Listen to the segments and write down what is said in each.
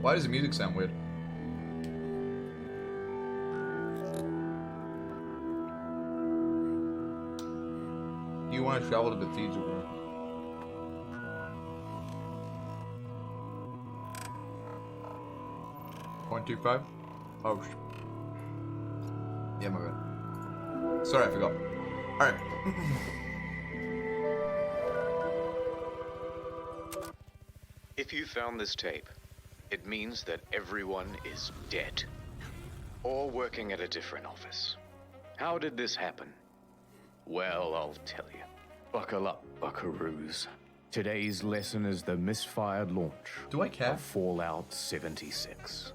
Why does the music sound weird? Do you want to travel to Bethesda, bro? .25? Oh, yeah, my bad. Sorry, I forgot. Alright. If you found this tape, it means that everyone is dead. Or working at a different office. How did this happen? Well, I'll tell you. Buckle up, buckaroos. Today's lesson is the misfired launch Do I care? of Fallout 76.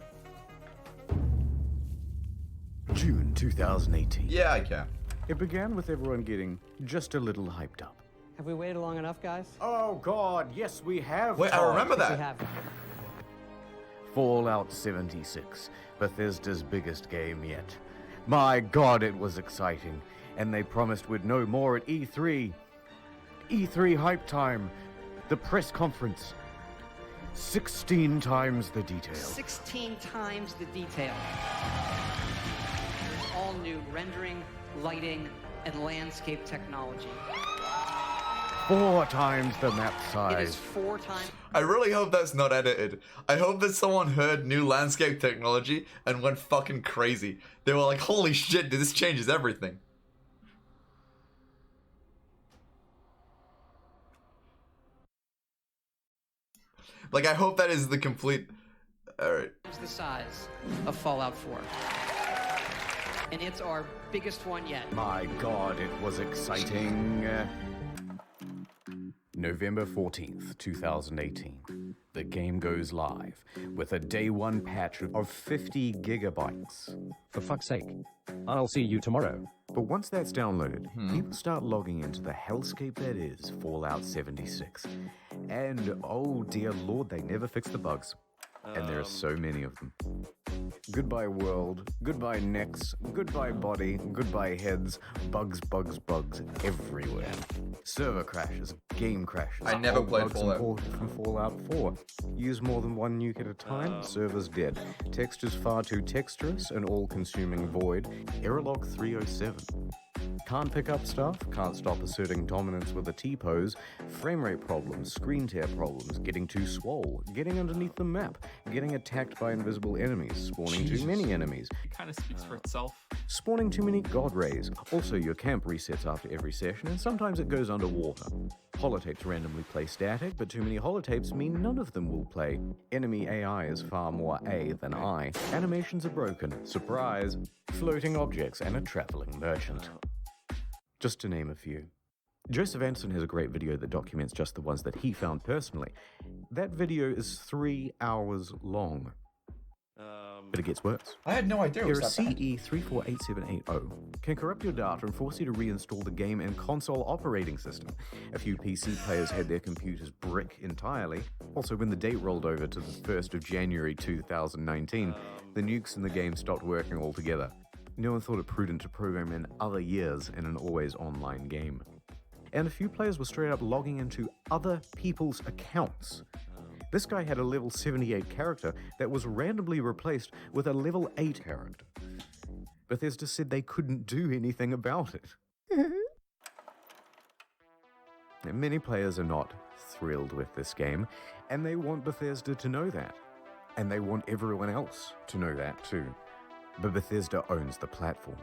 June 2018. Yeah, I care. It began with everyone getting just a little hyped up. Have we waited long enough, guys? Oh god, yes we have. Wait, I remember Yes, we that. have. Fallout 76, Bethesda's biggest game yet. My god, it was exciting. And they promised we'd know more at E3. E3 hype time. The press conference. 16 times the detail. 16 times the detail. All new rendering, lighting, and landscape technology. 4 times the map It is size. 4 times. I really hope that's not edited. I hope that someone heard new landscape technology and went fucking crazy. They were like, holy shit, dude, this changes everything. Like, I hope that is the complete... Alright. The size of Fallout 4. And it's our biggest one yet. My god, it was exciting. November 14th, 2018. The game goes live with a day one patch of 50 gigabytes. For fuck's sake. I'll see you tomorrow. But once that's downloaded, people start logging into the hellscape that is Fallout 76. And oh dear lord, they never fix the bugs. And there are so many of them. Goodbye world, goodbye necks, goodbye body, goodbye heads, bugs, bugs, bugs everywhere. Server crashes, game crashes. I never old played bugs Fallout. imported from Fallout 4. Use more than one nuke at a time, server's dead. Textures far too texturous, an all-consuming void. Error log 307. Can't pick up stuff, can't stop asserting dominance with a T-pose, frame rate problems, screen tear problems, getting too swole, getting underneath the map, getting attacked by invisible enemies, spawning too many enemies, It kind of speaks for itself. spawning too many god rays. Also, your camp resets after every session, and sometimes it goes underwater. Holotapes randomly play static, but too many holotapes mean none of them will play. Enemy AI is far more A than I. Animations are broken. Surprise! Floating objects and a traveling merchant. Just to name a few. Joseph Anderson has a great video that documents just the ones that he found personally. That video is 3 hours long. But it gets worse. I had no idea it Error was that bad. CE348780 can corrupt your data and force you to reinstall the game and console operating system. A few PC players had their computers brick entirely. Also, when the date rolled over to the 1st of January 2019, the nukes in the game stopped working altogether. No one thought it prudent to program in other years in an always online game. And a few players were straight up logging into other people's accounts. This guy had a level 78 character that was randomly replaced with a level 8 character. Bethesda said they couldn't do anything about it. And many players are not thrilled with this game, and they want Bethesda to know that. And they want everyone else to know that too. But Bethesda owns the platform.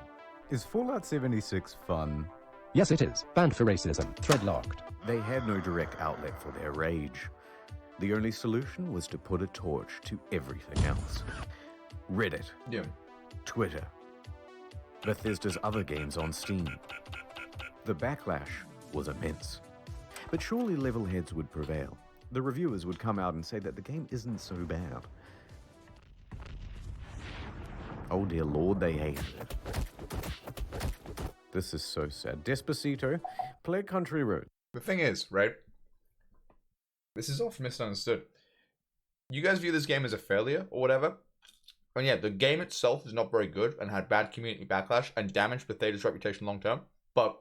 Is Fallout 76 fun? Yes, it is. Banned for racism. Thread locked. They had no direct outlet for their rage. The only solution was to put a torch to everything else. Reddit, Yeah. Twitter, Bethesda's other games on Steam. The backlash was immense. But surely level heads would prevail. The reviewers would come out and say that the game isn't so bad. Oh dear lord, they hated it. This is so sad. Despacito, play Country Road. The thing is, right? This is often misunderstood. You guys view this game as a failure or whatever. And yeah, the game itself is not very good and had bad community backlash and damaged Bethesda's reputation long term. But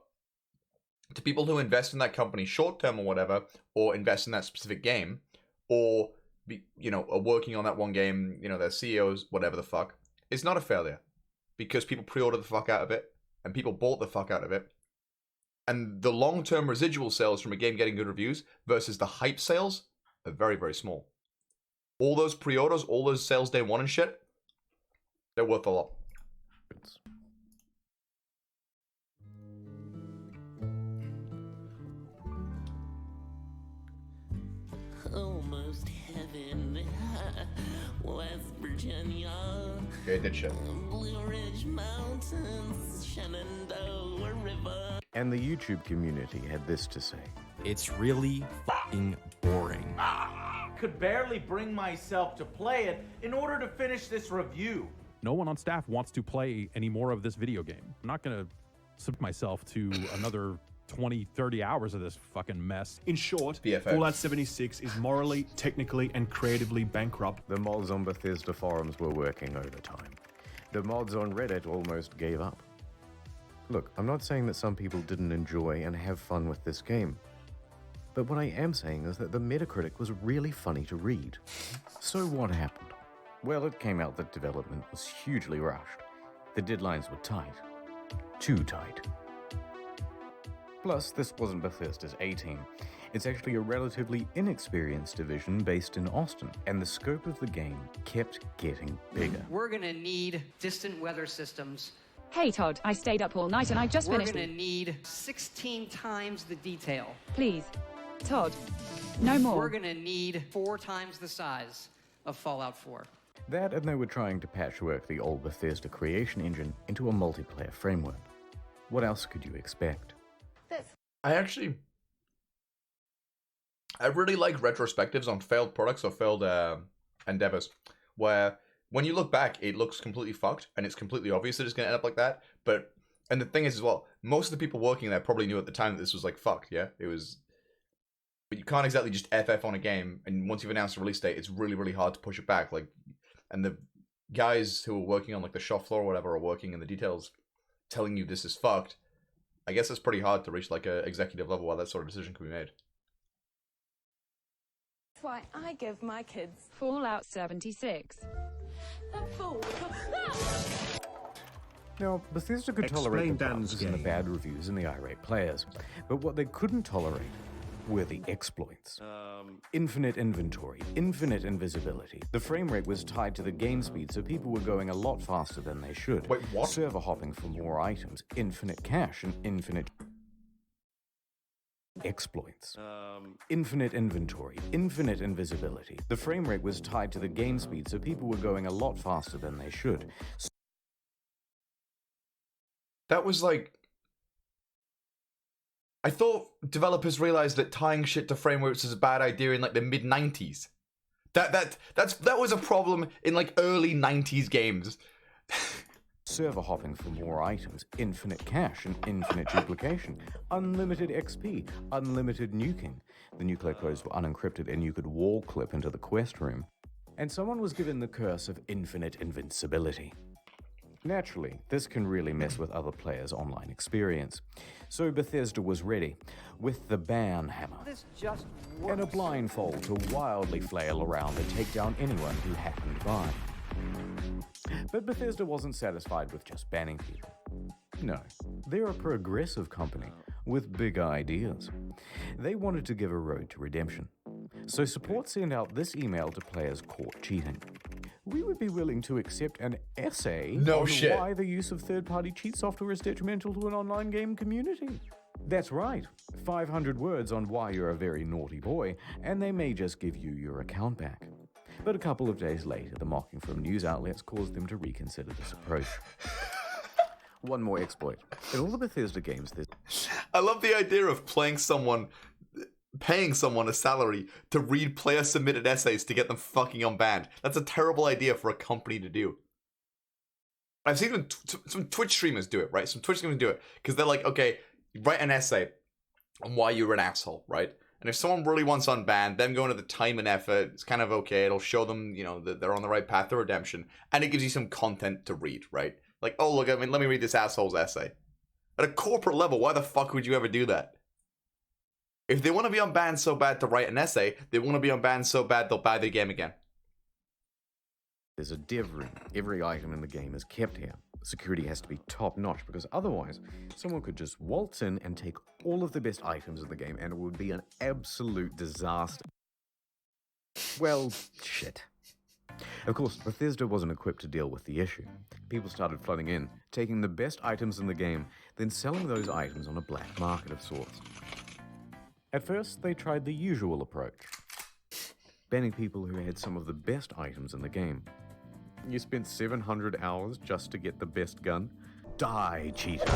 to people who invest in that company short term or whatever, or invest in that specific game, or are working on that one game, their CEOs, whatever the fuck, it's not a failure. Because people pre-ordered the fuck out of it, and people bought the fuck out of it. And the long-term residual sales from a game getting good reviews versus the hype sales are very, very small. All those pre-orders, all those sales day one and shit, they're worth a lot. Almost heaven, West Virginia. Okay, did shit. Blue Ridge Mountains, Shenandoah River. And the YouTube community had this to say. It's really fucking boring. Could barely bring myself to play it in order to finish this review. No one on staff wants to play any more of this video game. I'm not gonna submit myself to another 20, 30 hours of this fucking mess. In short, VFX. Fallout 76 is morally, technically, and creatively bankrupt. The mods on Bethesda forums were working overtime. The mods on Reddit almost gave up. Look, I'm not saying that some people didn't enjoy and have fun with this game. But what I am saying is that the Metacritic was really funny to read. So what happened? Well, it came out that development was hugely rushed. The deadlines were tight. Too tight. Plus, this wasn't Bethesda's A-team. It's actually a relatively inexperienced division based in Austin, and the scope of the game kept getting bigger. We're gonna need distant weather systems. Hey Todd, I stayed up all night and I just We're finished. gonna need 16 times the detail. Please, Todd, no more. We're gonna need 4 times the size of Fallout 4. That, and they were trying to patchwork the old Bethesda creation engine into a multiplayer framework. What else could you expect? I really like retrospectives on failed products or failed endeavors, where when you look back, it looks completely fucked, and it's completely obvious that it's going to end up like that. And the thing is as well, most of the people working there probably knew at the time that this was like fucked, yeah? But you can't exactly just FF on a game, and once you've announced a release date, it's really, really hard to push it back. And the guys who are working on like the shop floor or whatever are working in the details, telling you this is fucked. I guess it's pretty hard to reach like a executive level where that sort of decision can be made. That's why I give my kids Fallout 76. Now, Bethesda could tolerate the bugs and the bad reviews and the irate players, but what they couldn't tolerate were the exploits. Infinite inventory, infinite invisibility. The frame rate was tied to the game speed, so people were going a lot faster than they should. Wait, what? Server hopping for more items, infinite cache, and infinite exploits. Infinite inventory, infinite invisibility. The frame rate was tied to the game speed, so people were going a lot faster than they should. That was like... I thought developers realized that tying shit to frameworks is a bad idea in like the mid-90s. That was a problem in like early 90s games. Server hopping for more items, infinite cache and infinite duplication, unlimited XP, unlimited nuking. The nuclear codes were unencrypted and you could wall clip into the quest room. And someone was given the curse of infinite invincibility. Naturally, this can really mess with other players' online experience. So Bethesda was ready, with the ban hammer, This just works. and a blindfold to wildly flail around and take down anyone who happened by. But Bethesda wasn't satisfied with just banning people. No, they're a progressive company with big ideas. They wanted to give a road to redemption. So support sent out this email to players caught cheating. We would be willing to accept an essay on why the use of third-party cheat software is detrimental to an online game community. That's right, 500 words on why you're a very naughty boy, and they may just give you your account back. But a couple of days later, the mocking from news outlets caused them to reconsider this approach. One more exploit. In all the Bethesda games, there's... I love the idea of paying someone a salary to read player-submitted essays to get them fucking unbanned. That's a terrible idea for a company to do. I've seen some Twitch streamers do it, right? Some Twitch streamers do it because they're like, okay, write an essay on why you were an asshole, right? And if someone really wants unbanned, them going to the time and effort, it's kind of okay. It'll show them, that they're on the right path to redemption, and it gives you some content to read, right? Like, oh, look, let me read this asshole's essay. At a corporate level, why the fuck would you ever do that? If they want to be unbanned so bad to write an essay, they want to be unbanned so bad they'll buy the game again. There's a dev room. Every item in the game is kept here. Security has to be top notch because otherwise someone could just waltz in and take all of the best items in the game and it would be an absolute disaster. Well, shit. Of course, Bethesda wasn't equipped to deal with the issue. People started flooding in, taking the best items in the game, then selling those items on a black market of sorts. At first, they tried the usual approach, banning people who had some of the best items in the game. You spent 700 hours just to get the best gun? Die, cheater.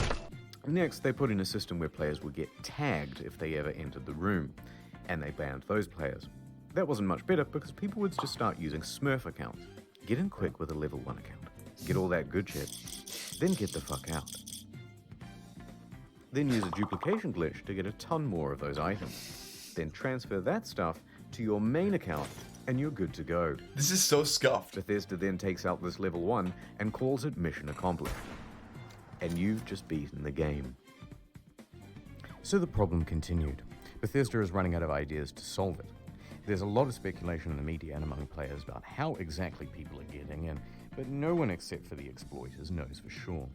Next, they put in a system where players would get tagged if they ever entered the room, and they banned those players. That wasn't much better because people would just start using Smurf accounts. Get in quick with a level 1 account. Get all that good shit. Then get the fuck out. Then use a duplication glitch to get a ton more of those items. Then transfer that stuff to your main account and you're good to go. This is so scuffed. Bethesda then takes out this level 1 and calls it mission accomplished. And you've just beaten the game. So the problem continued. Bethesda is running out of ideas to solve it. There's a lot of speculation in the media and among players about how exactly people are getting in, but no one except for the exploiters knows for sure.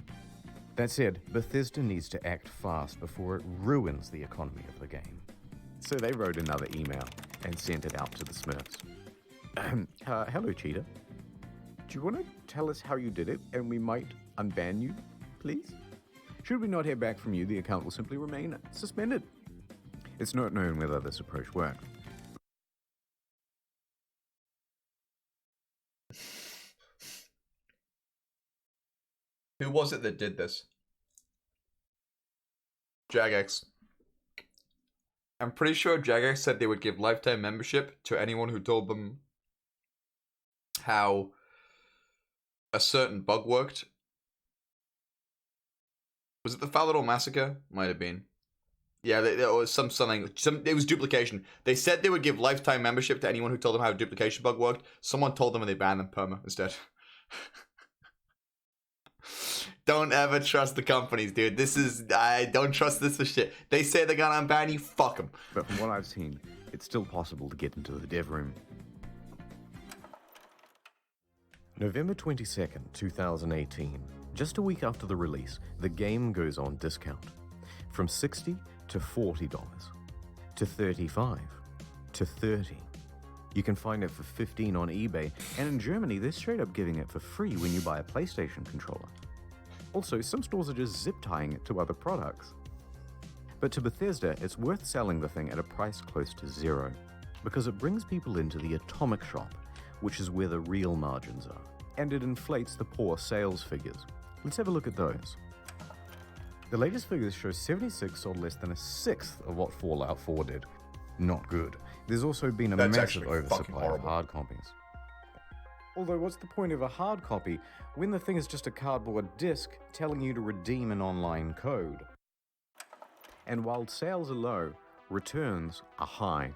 That said, Bethesda needs to act fast before it ruins the economy of the game. So they wrote another email and sent it out to the Smurfs. Hello, cheater. Do you want to tell us how you did it and we might unban you, please? Should we not hear back from you, the account will simply remain suspended. It's not known whether this approach worked. Who was it that did this? Jagex. I'm pretty sure Jagex said they would give lifetime membership to anyone who told them how a certain bug worked. Was it the Falador Massacre? Might have been. Yeah, there was something. It was duplication. They said they would give lifetime membership to anyone who told them how a duplication bug worked. Someone told them and they banned them perma instead. Don't ever trust the companies, dude. I don't trust this for shit. They say they're gonna unban you, fuck them. But from what I've seen, it's still possible to get into the dev room. November 22nd, 2018. Just a week after the release, the game goes on discount. From $60 to $40, to $35, to $30. You can find it for $15 on eBay, and in Germany, they're straight up giving it for free when you buy a PlayStation controller. Also, some stores are just zip-tying it to other products. But to Bethesda, it's worth selling the thing at a price close to zero, because it brings people into the atomic shop, which is where the real margins are, and it inflates the poor sales figures. Let's have a look at those. The latest figures show 76 sold less than a sixth of what Fallout 4 did. Not good. There's also been a massive oversupply of hard copies. Although what's the point of a hard copy when the thing is just a cardboard disc telling you to redeem an online code? And while sales are low, returns are high.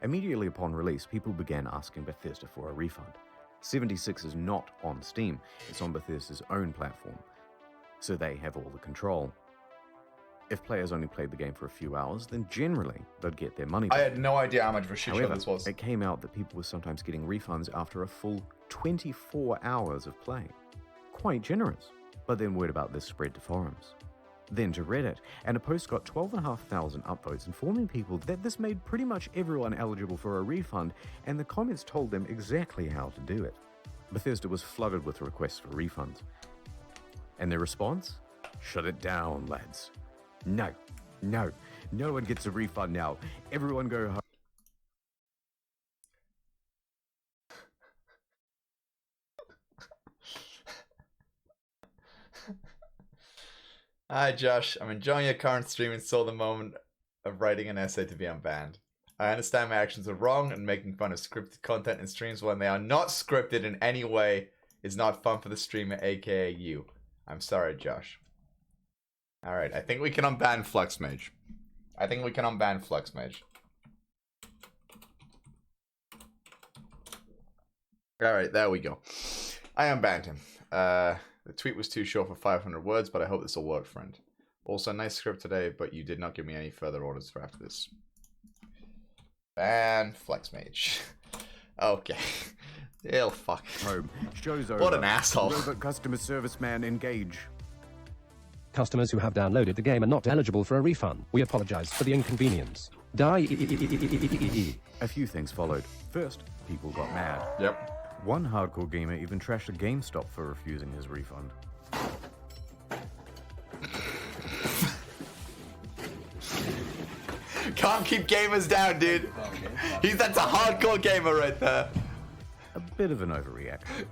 Immediately upon release, people began asking Bethesda for a refund. 76 is not on Steam, it's on Bethesda's own platform, so they have all the control. If players only played the game for a few hours, then generally they'd get their money back. I had no idea how much of a shit show However, this was. it came out that people were sometimes getting refunds after a full 24 hours of play. Quite generous. But then word about this spread to forums. Then to Reddit, and a post got 12,500 upvotes informing people that this made pretty much everyone eligible for a refund, and the comments told them exactly how to do it. Bethesda was flooded with requests for refunds. And their response? Shut it down, lads. No one gets a refund now. Everyone go home. Hi Josh, I'm enjoying your current stream and saw the moment of writing an essay to be unbanned. I understand my actions are wrong and making fun of scripted content in streams when they are not scripted in any way is not fun for the streamer, aka you. I'm sorry, Josh. Alright, I think we can unban FluxMage. Alright, there we go. I unbanned him. The tweet was too short for 500 words, but I hope this will work, friend. Also, nice script today, but you did not give me any further orders for after this. And Flex Mage. Okay. Ew, fuck. Home. Show's over. What an asshole. Robot customer service man, engage. Customers who have downloaded the game are not eligible for a refund. We apologize for the inconvenience. Die. A few things followed. First, people got mad. Yep. One hardcore gamer even trashed a GameStop for refusing his refund. Can't keep gamers down, dude. That's a hardcore gamer right there. A bit of an overreaction,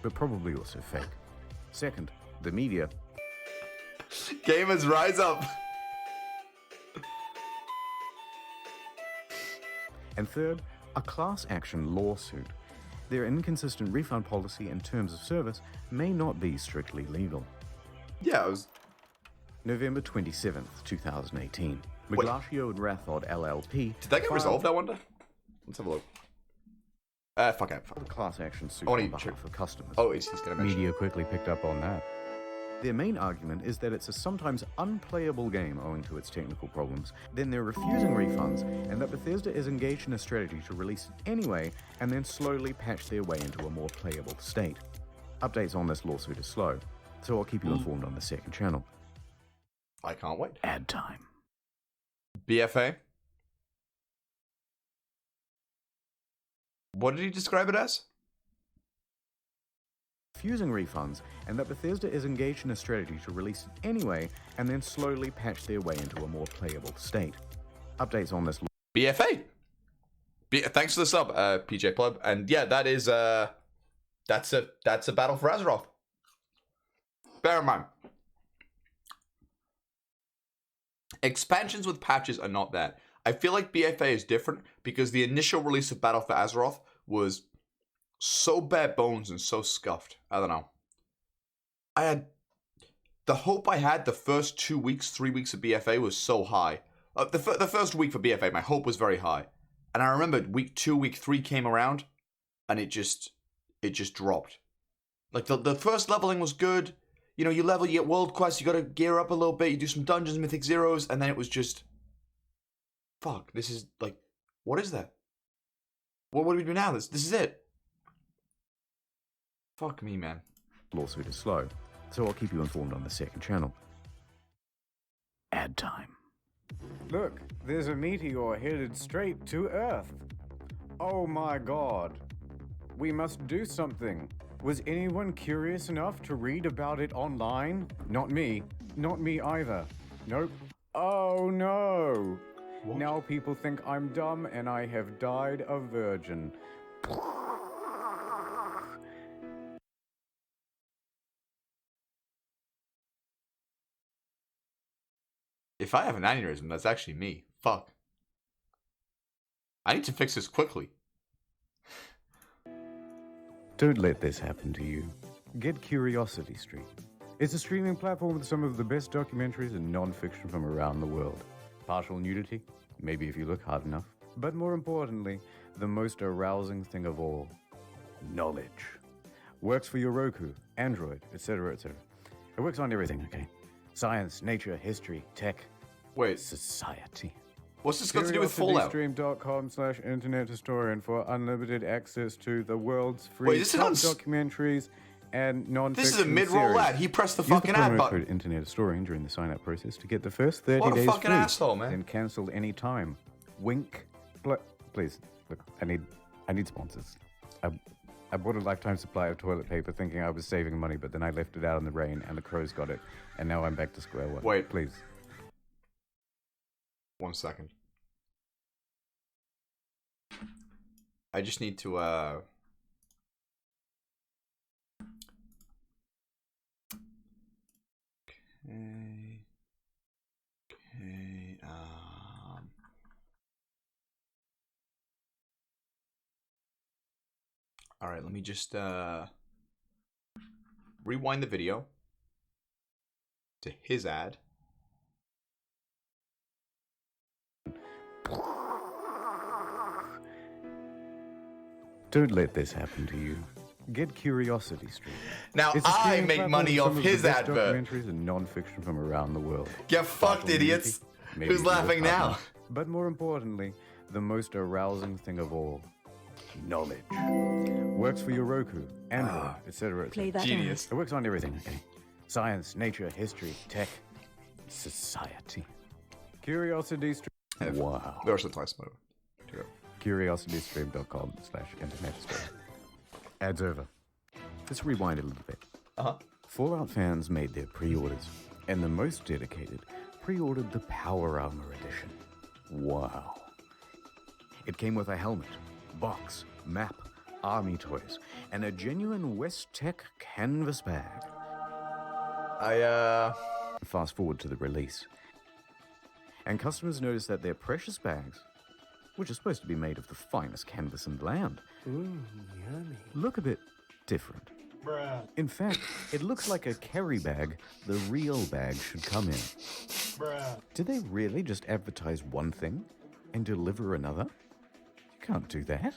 but probably also fake. Second, the media. Gamers rise up. And third, a class action lawsuit. Their inconsistent refund policy and terms of service may not be strictly legal. Yeah, it was... November 27th, 2018. Maglashio and Rathod LLP. Did that get resolved, I wonder? Let's have a look. Fuck it. The class action suit Oh, on behalf of customers. Oh, he's gonna mention. Media quickly picked up on that. Their main argument is that it's a sometimes unplayable game owing to its technical problems, then they're refusing refunds, and that Bethesda is engaged in a strategy to release it anyway and then slowly patch their way into a more playable state. Updates on this lawsuit are slow, so I'll keep you informed on the second channel. I can't wait. Ad time. BFA? What did he describe it as? Refusing refunds, and that Bethesda is engaged in a strategy to release it anyway and then slowly patch their way into a more playable state. Updates on this. BFA. Thanks for the sub, PJ Pleb. And yeah, that is that's a battle for Azeroth. Bear in mind, expansions with patches are not that. I feel like BFA is different because the initial release of Battle for Azeroth was so bare bones and so scuffed. I don't know. I had the hope I had the first 2 weeks, 3 weeks of BFA was so high. The first week for BFA, my hope was very high, and I remember week 2, week 3 came around, and it just dropped. Like the first leveling was good. You know, you level, you get world quests, you gotta gear up a little bit, you do some dungeons, mythic zeros, and then it was just, fuck. This is like, what is that? What do we do now? This is it. Fuck me, man. Lawsuit is slow, so I'll keep you informed on the second channel. Ad time. Look, there's a meteor headed straight to Earth. Oh my god. We must do something. Was anyone curious enough to read about it online? Not me. Not me either. Nope. Oh no. What? Now people think I'm dumb and I have died a virgin. If I have an aneurysm, that's actually me. Fuck. I need to fix this quickly. Don't let this happen to you. Get Curiosity Street. It's a streaming platform with some of the best documentaries and non-fiction from around the world. Partial nudity? Maybe if you look hard enough. But more importantly, the most arousing thing of all. Knowledge. Works for your Roku, Android, etc., etc. It works on everything, okay? Science, nature, history, tech. Wait. Society. What's this got to do with Fallout? CuriosityStream.com/internet historian for unlimited access to the world's free Wait, this is documentaries and non-fiction This is a mid-roll ad. He pressed the fucking ad button. Use the promo code Internet Historian during the sign-up process to get the first 30 What a days fucking free. asshole, man. Then cancel any time. Wink. Please, look, I need sponsors. I bought a lifetime supply of toilet paper thinking I was saving money, but then I left it out in the rain and the crows got it, and now I'm back to square one. Wait. Please. 1 second. I just need to, Okay, Alright, let me just, rewind the video to his ad. Don't let this happen to you. Get Curiosity Street. Now It's a I streaming make platform money with off some of the his best advert. Documentaries and non-fiction from around the world. Get fucked, Partial idiots. nudity, maybe Who's if you look laughing hard now? enough. But more importantly, the most arousing thing of all, knowledge. Works for your Roku, Android, etc. Play that Genius. It works on everything, okay? Science, nature, history, tech, society. CuriosityStream. Wow. There's the twice move. CuriosityStream.com/internet store. Ads over. Let's rewind a little bit. Uh-huh. Fallout fans made their pre-orders, and the most dedicated pre-ordered the Power Armor Edition. Wow. It came with a helmet, box, map, army toys, and a genuine West Tech canvas bag. Fast forward to the release, and customers noticed that their precious bags, which are supposed to be made of the finest canvas in the land, look a bit different. In fact, it looks like a carry bag the real bag should come in. Did they really just advertise one thing and deliver another? You can't do that.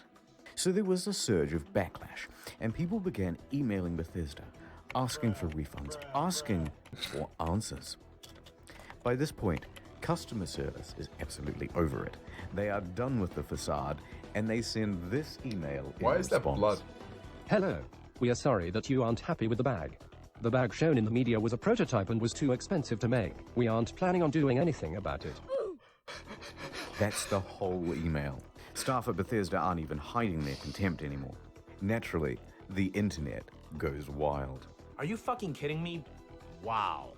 So there was a surge of backlash, and people began emailing Bethesda, asking for refunds, asking for answers. By this point, customer service is absolutely over it. They are done with the facade, and they send this email in Why is there response. blood? Hello. We are sorry that you aren't happy with the bag. The bag shown in the media was a prototype and was too expensive to make. We aren't planning on doing anything about it. That's the whole email. Staff at Bethesda aren't even hiding their contempt anymore. Naturally, the internet goes wild. Are you fucking kidding me? Wow.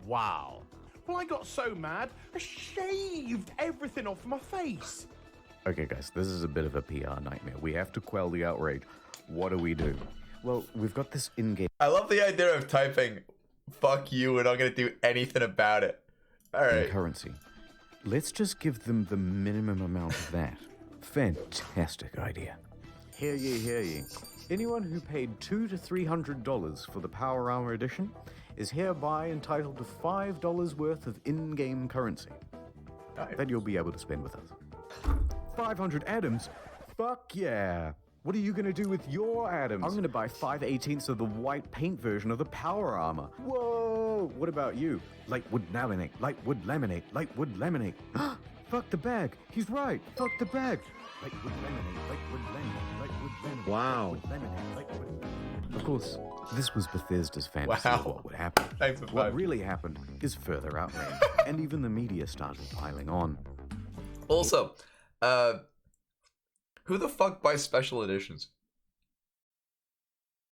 Wow. Well, I got so mad, I shaved everything off my face. Okay, guys, this is a bit of a PR nightmare. We have to quell the outrage. What do we do? Well, we've got this in-game I love the idea of typing, fuck you, we're not going to do anything about it. Alright. currency. Let's just give them the minimum amount of that. Fantastic idea. Hear ye, hear ye. Anyone who paid $200 to $300 for the Power Armor Edition is hereby entitled to $5 worth of in-game currency that you'll be able to spend with us. 500 atoms? Fuck yeah! What are you gonna do with your atoms? I'm gonna buy 5/18 of the white paint version of the Power Armor. Whoa! What about you? Light wood laminate, light wood laminate, light wood laminate. Fuck the bag! He's right! Fuck the bag! Light wood laminate, light wood laminate, light wood laminate. Wow. Light wood laminate, light wood. Of course, this was Bethesda's fantasy of what would happen. Thanks for What five. really happened is further outrage, and even the media started piling on. Also, who the fuck buys special editions?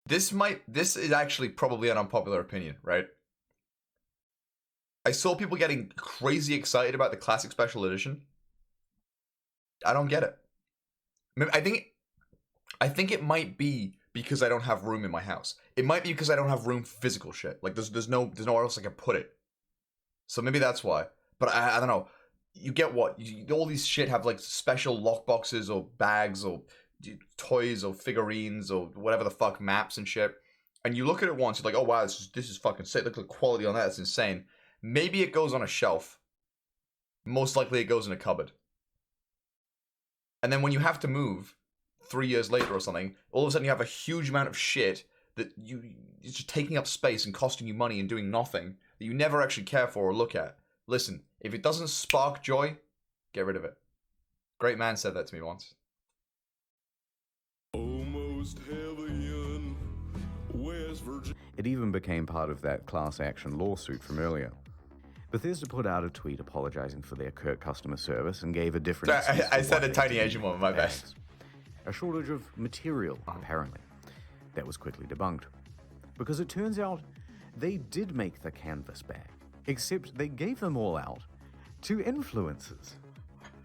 This is actually probably an unpopular opinion, right? I saw people getting crazy excited about the classic special edition. I don't get it. I think it might be because I don't have room in my house. It might be because I don't have room for physical shit. Like there's nowhere else I can put it. So maybe that's why. But I don't know. You get what? All these shit have like special lockboxes or bags or toys or figurines or whatever the fuck, maps and shit. And you look at it once, you're like, oh wow, this is fucking sick. Look at the quality on that, it's insane. Maybe it goes on a shelf. Most likely it goes in a cupboard. And then when you have to move 3 years later or something, all of a sudden you have a huge amount of shit that it's just taking up space and costing you money and doing nothing that you never actually care for or look at. Listen, if it doesn't spark joy, get rid of it. Great man said that to me once. Almost heaven, West Virginia. It even became part of that class action lawsuit from earlier. Bethesda put out a tweet apologizing for their curt customer service and gave a different excuse I for said why a they tiny didn't Asian woman, use my bad. bags. A shortage of material, apparently. That was quickly debunked. Because it turns out they did make the canvas bag, except they gave them all out to influencers.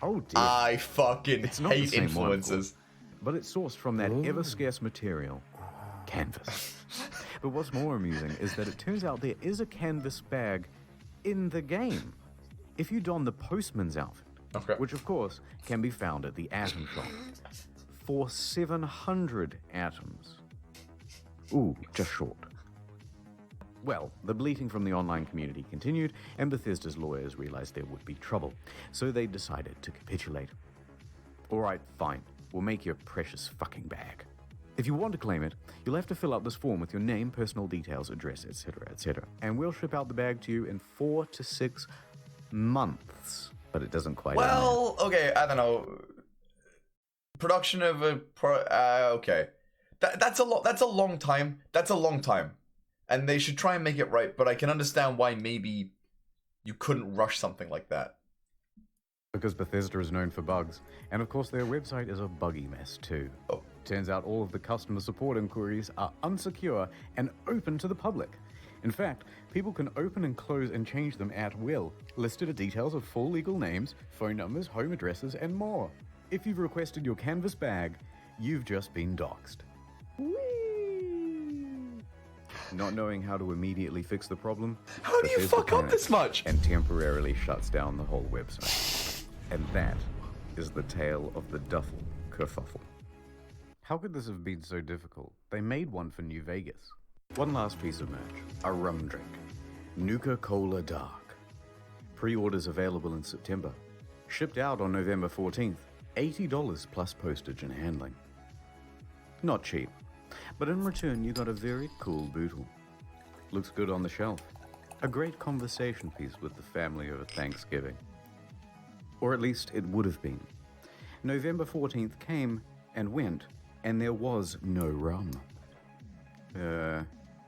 Oh dear. I fucking It's not the hate same one, of influencers. course, but it's sourced from that ever-scarce material, canvas. But what's more amusing is that it turns out there is a canvas bag in the game. If you don the postman's outfit, Okay. which of course can be found at the Atom Shop, for 700 atoms. Ooh, just short. Well, the bleating from the online community continued, and Bethesda's lawyers realized there would be trouble, so they decided to capitulate. Alright, fine, we'll make you a precious fucking bag. If you want to claim it, you'll have to fill out this form with your name, personal details, address, etc., etc. And we'll ship out the bag to you in 4 to 6 months. but it doesn't quite. Well, okay, I don't know. Production of a okay, that's a lot. That's a long time. That's a long time, and they should try and make it right. But I can understand why maybe you couldn't rush something like that. Because Bethesda is known for bugs, and of course their website is a buggy mess too. Oh. Turns out all of the customer support inquiries are unsecure and open to the public. In fact, people can open and close and change them at will. Listed are details of full legal names, phone numbers, home addresses, and more. If you've requested your canvas bag, you've just been doxxed. Whee! Not knowing how to immediately fix the problem, How do you Bethesda fuck up panics this much? and temporarily shuts down the whole website. And that is the tale of the duffel kerfuffle. How could this have been so difficult? They made one for New Vegas. One last piece of merch, a rum drink, Nuka-Cola Dark. Pre-orders available in September. Shipped out on November 14th, $80 plus postage and handling. Not cheap, but in return you got a very cool bootle. Looks good on the shelf. A great conversation piece with the family over Thanksgiving. Or at least it would have been. November 14th came and went, and there was no rum.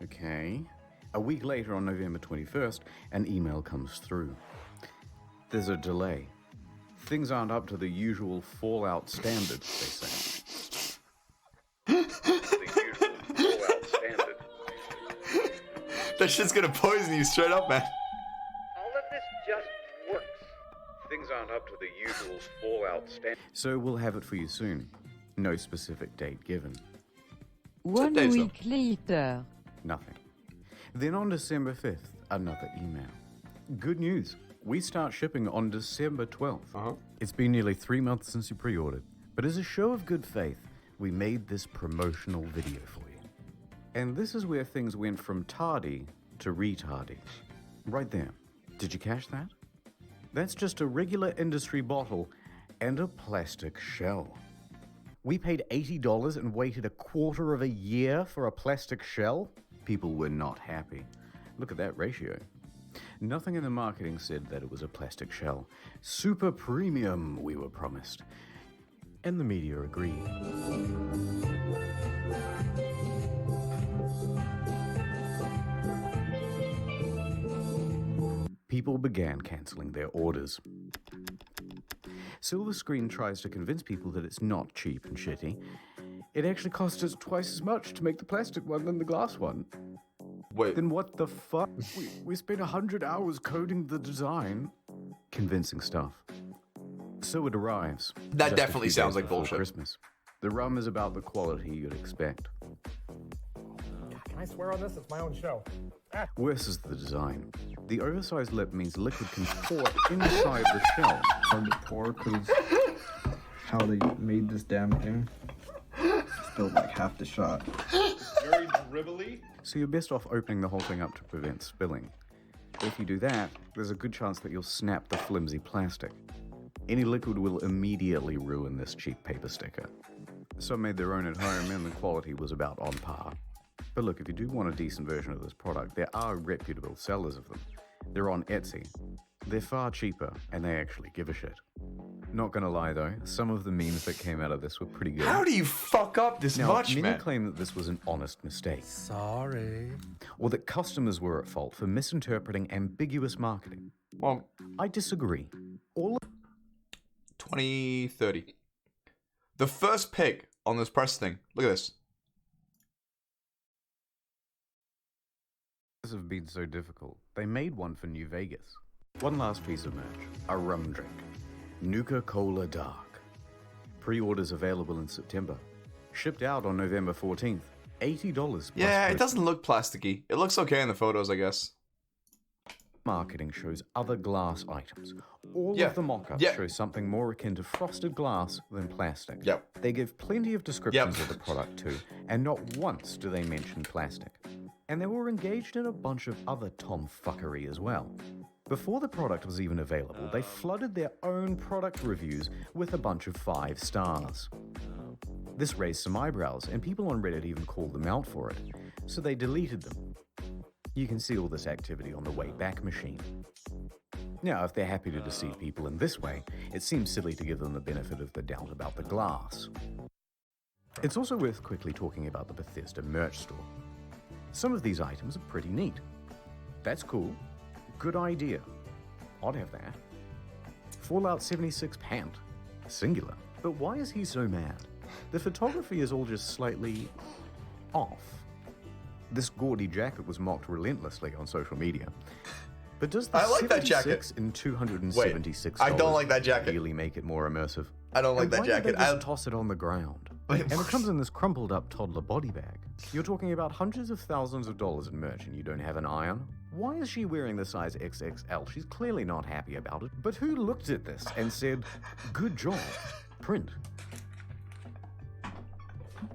Okay. A week later, on November 21st, an email comes through. There's a delay. Things aren't up to the usual Fallout standard, they say. That shit's gonna poison you straight up, man. All of this just works. Things aren't up to the usual Fallout standard. So we'll have it for you soon. No specific date given. 1 week later. Nothing. Then on December 5th, another email. Good news. We start shipping on December 12th. It's been nearly 3 months since you pre-ordered, but as a show of good faith, we made this promotional video for you. And this is where things went from tardy to retardy. Right there. Did you catch that? That's just a regular industry bottle and a plastic shell. We paid $80 and waited a quarter of a year for a plastic shell? People were not happy. Look at that ratio. Nothing in the marketing said that it was a plastic shell. Super premium, we were promised. And the media agreed. People began canceling their orders. Silver Screen tries to convince people that it's not cheap and shitty. It actually cost us twice as much to make the plastic one than the glass one. Wait. Then what the fuck? We spent 100 hours coding the design. Convincing stuff. So it arrives. That just definitely a few sounds days like before bullshit. Christmas. The rum is about the quality you'd expect. Can I swear on this? It's my own show. Worse is the design. The oversized lip means liquid can pour inside the shell. Hard to pour because how they made this damn thing. Spilled like half the shot. Very dribbly. So you're best off opening the whole thing up to prevent spilling. If you do that, there's a good chance that you'll snap the flimsy plastic. Any liquid will immediately ruin this cheap paper sticker. Some made their own at home and the quality was about on par. But look, if you do want a decent version of this product, there are reputable sellers of them. They're on Etsy. They're far cheaper, and they actually give a shit. Not gonna lie though, some of the memes that came out of this were pretty good. How do you fuck up this much, many man? claim that this was an honest mistake. Sorry. Or that customers were at fault for misinterpreting ambiguous marketing. Well, I disagree. All 2030. The first pick on this press thing. Look at this. have been so difficult. They made one for New Vegas. One last piece of merch, a rum drink, Nuka-Cola Dark. Pre-orders available in September. Shipped out on November 14th. $80 plus. Yeah, it doesn't look plasticky. It looks okay in the photos, I guess. Marketing shows other glass items. All of the mock-ups show something more akin to frosted glass than plastic. They give plenty of descriptions of the product too, and not once do they mention plastic. And they were engaged in a bunch of other tomfuckery as well. Before the product was even available, they flooded their own product reviews with a bunch of 5 stars. This raised some eyebrows, and people on Reddit even called them out for it, so they deleted them. You can see all this activity on the Wayback Machine. Now, if they're happy to deceive people in this way, it seems silly to give them the benefit of the doubt about the glass. It's also worth quickly talking about the Bethesda merch store. Some of these items are pretty neat. That's cool. Good idea. I'd have that. Fallout 76 pant. Singular. But why is he so mad? The photography is all just slightly off. This gaudy jacket was mocked relentlessly on social media. But does the I like that 76 in $276 I don't like that jacket. really make it more immersive? I don't like And that why did jacket. they just toss it on the ground? And it comes in this crumpled up toddler body bag. You're talking about hundreds of thousands of dollars in merch and you don't have an iron? Why is she wearing the size XXL? She's clearly not happy about it. But who looked at this and said, good job, print?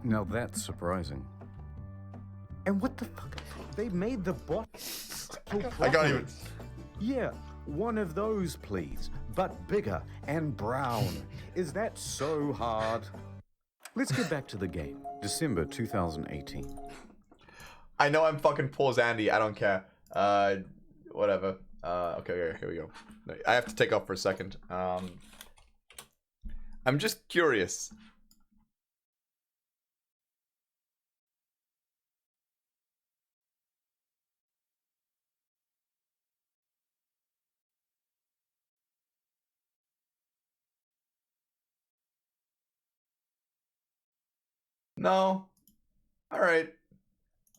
Now that's surprising. And what the fuck? They made the bottle. I can't even. Yeah, one of those, please. But bigger and brown. Is that so hard? Let's get back to the game. December 2018. I know I'm fucking Paul's Andy. I don't care. Whatever. Okay, here we go. I have to take off for a second. I'm just curious. No. All right.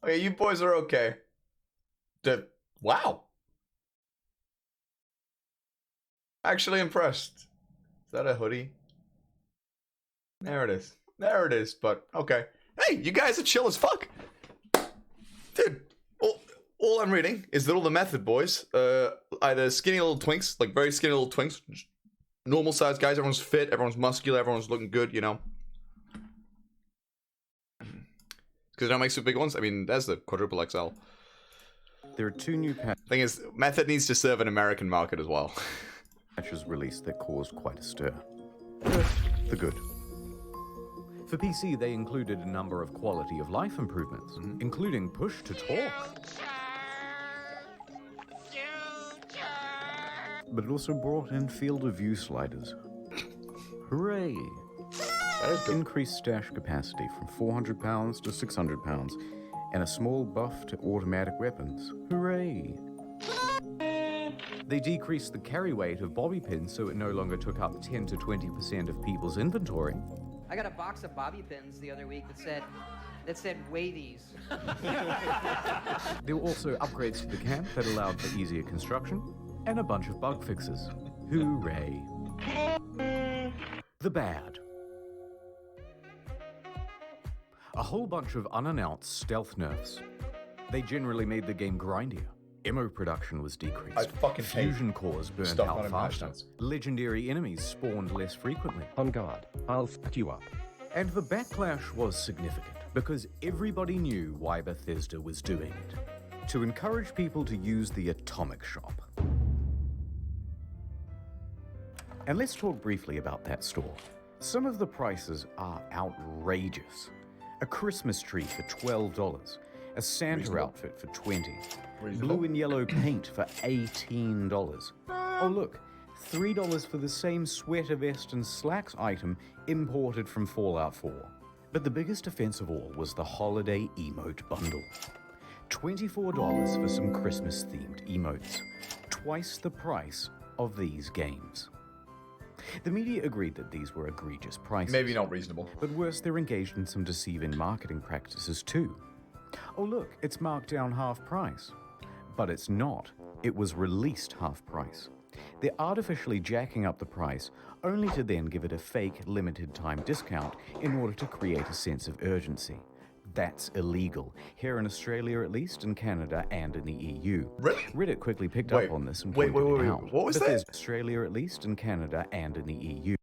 Okay, you boys are okay. Wow. Actually impressed. Is that a hoodie? There it is. There it is, but okay. Hey, you guys are chill as fuck. Dude, all I'm reading is that all the Method boys, either skinny little twinks, like very skinny little twinks, normal sized guys, everyone's fit, everyone's muscular, everyone's looking good, you know. Because they don't make super big ones. I mean, there's the quadruple XL. There are two new Thing is, Method needs to serve an American market as well. patches released that caused quite a stir. The good. For PC, they included a number of quality of life improvements, including push to talk. But it also brought in field of view sliders. Hooray! Increased stash capacity from 400 pounds to 600 pounds, and a small buff to automatic weapons. Hooray! They decreased the carry weight of bobby pins so it no longer took up 10 to 20% of people's inventory. I got a box of bobby pins the other week that said weigh these. There were also upgrades to the camp that allowed for easier construction, and a bunch of bug fixes. Hooray! The bad. A whole bunch of unannounced stealth nerfs. They generally made the game grindier. Ammo production was decreased. I fucking hate Fusion cores burned stuff out on faster. Imagines. Legendary enemies spawned less frequently. On guard, I'll fuck you up. And the backlash was significant because everybody knew why Bethesda was doing it. To encourage people to use the Atomic Shop. And let's talk briefly about that store. Some of the prices are outrageous. A Christmas tree for $12, a Santa outfit for $20, blue and yellow paint for $18. Oh look, $3 for the same sweater vest and slacks item imported from Fallout 4. But the biggest offense of all was the holiday emote bundle. $24 for some Christmas-themed emotes, twice the price of these games. The media agreed that these were egregious prices. Maybe not reasonable. But worse, they're engaged in some deceiving marketing practices too. Oh look, it's marked down half price. But it's not. It was released half price. They're artificially jacking up the price, only to then give it a fake limited time discount in order to create a sense of urgency. That's illegal, here in Australia at least, in Canada, and in the EU. Really? Reddit quickly picked up on this and wait, pointed it out. what was but that? there's Australia at least, in Canada, and in the EU.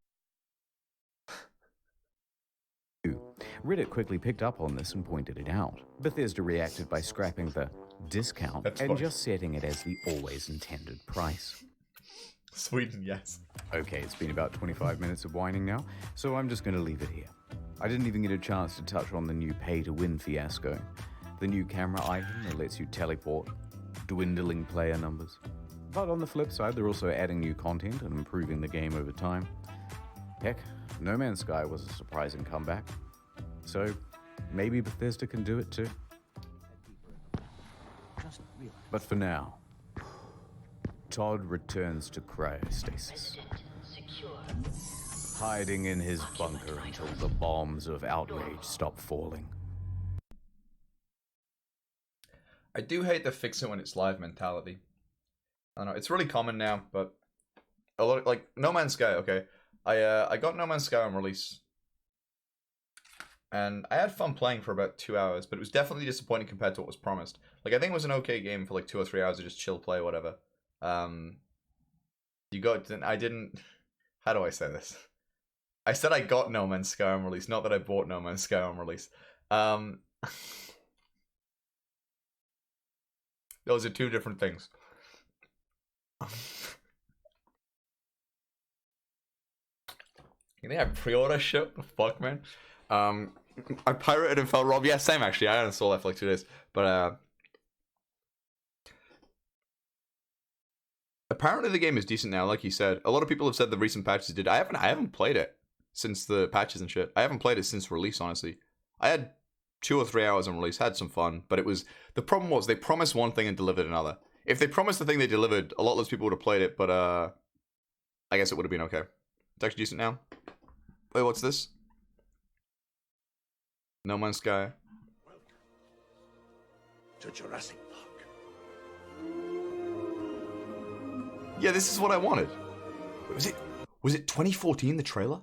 Reddit quickly picked up on this and pointed it out. Bethesda reacted by scrapping the discount and just setting it as the always intended price. Sweden, yes. Okay, it's been about 25 minutes of whining now, so I'm just going to leave it here. I didn't even get a chance to touch on the new pay-to-win fiasco. The new camera item that lets you teleport, dwindling player numbers, But on the flip side, they're also adding new content and improving the game over time. Heck, No Man's Sky was a surprising comeback. So, maybe Bethesda can do it too. But for now, Todd returns to cryostasis, hiding in his bunker until the bombs of outrage stop falling. I do hate the fix it when it's live mentality. I don't know, it's really common now, but a lot of, like, No Man's Sky, okay. I got No Man's Sky on release. And I had fun playing for about 2 hours, but it was definitely disappointing compared to what was promised. Like, I think it was an okay game for like 2 or 3 hours of just chill play, whatever. I didn't, how do I say this? I said I got No Man's Sky on release, not that I bought No Man's Sky on release. Those are two different things. You think I pre-order shit? Fuck, man. I pirated and felt robbed. Yeah, same actually. I uninstalled that for like 2 days. But apparently the game is decent now, like you said. A lot of people have said the recent patches did. I haven't played it since the patches and shit. I haven't played it since release, honestly. I had 2 or 3 hours on release, had some fun, but the problem was they promised one thing and delivered another. If they promised the thing they delivered, a lot less people would have played it, but I guess it would have been okay. It's actually decent now. Wait, what's this? No Man's Sky. To Jurassic Park. Yeah, this is what I wanted. Was it 2014, the trailer?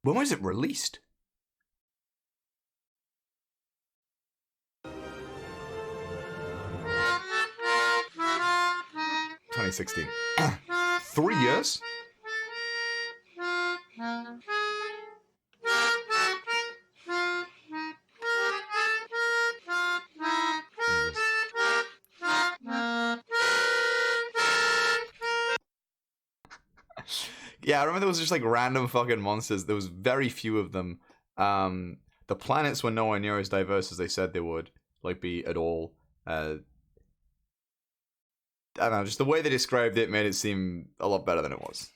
When was it released? (2016). 3 years? Yeah, I remember there was just like random fucking monsters. There was very few of them. The planets were nowhere near as diverse as they said they would, like, be at all. I don't know, just the way they described it made it seem a lot better than it was.